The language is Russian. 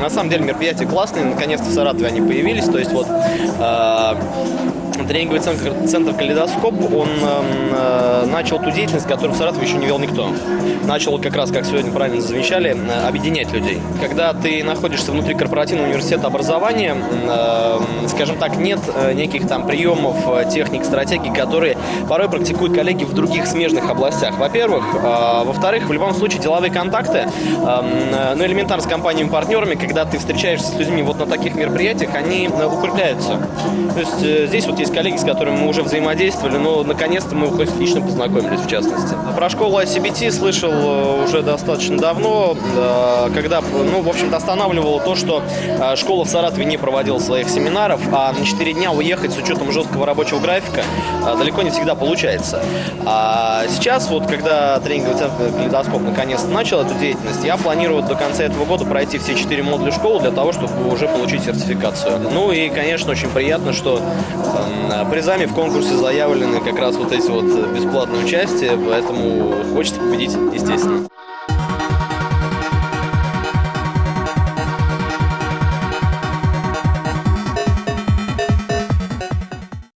На самом деле мероприятия классные, наконец-то в Саратове они появились. То есть вот тренинговый центр «Калейдоскоп», он начал ту деятельность, которую в Саратове еще не вел никто. Начал как раз, как сегодня правильно замечали, объединять людей. Когда ты находишься внутри корпоративного университета образования, скажем так, нет неких там приемов, техник, стратегий, которые порой практикуют коллеги в других смежных областях. Во-первых. Во-вторых, в любом случае деловые контакты, элементарно с компаниями-партнерами, когда ты встречаешься с людьми вот на таких мероприятиях, они укрепляются. То есть здесь вот есть коллеги, с которыми мы уже взаимодействовали, но наконец-то мы хоть лично познакомились, в частности. Про школу ICBT слышал уже достаточно давно, когда, в общем-то, останавливало то, что школа в Саратове не проводила своих семинаров, а на 4 дня уехать с учетом жесткого рабочего графика далеко не всегда получается. А сейчас, вот, когда тренинговый центр «Калейдоскоп» наконец-то начал эту деятельность, я планирую до конца этого года пройти все 4 модуля школы для того, чтобы уже получить сертификацию. Ну и, конечно, очень приятно, что призами в конкурсе заявлены как раз вот эти вот бесплатные участия, поэтому хочется победить, естественно.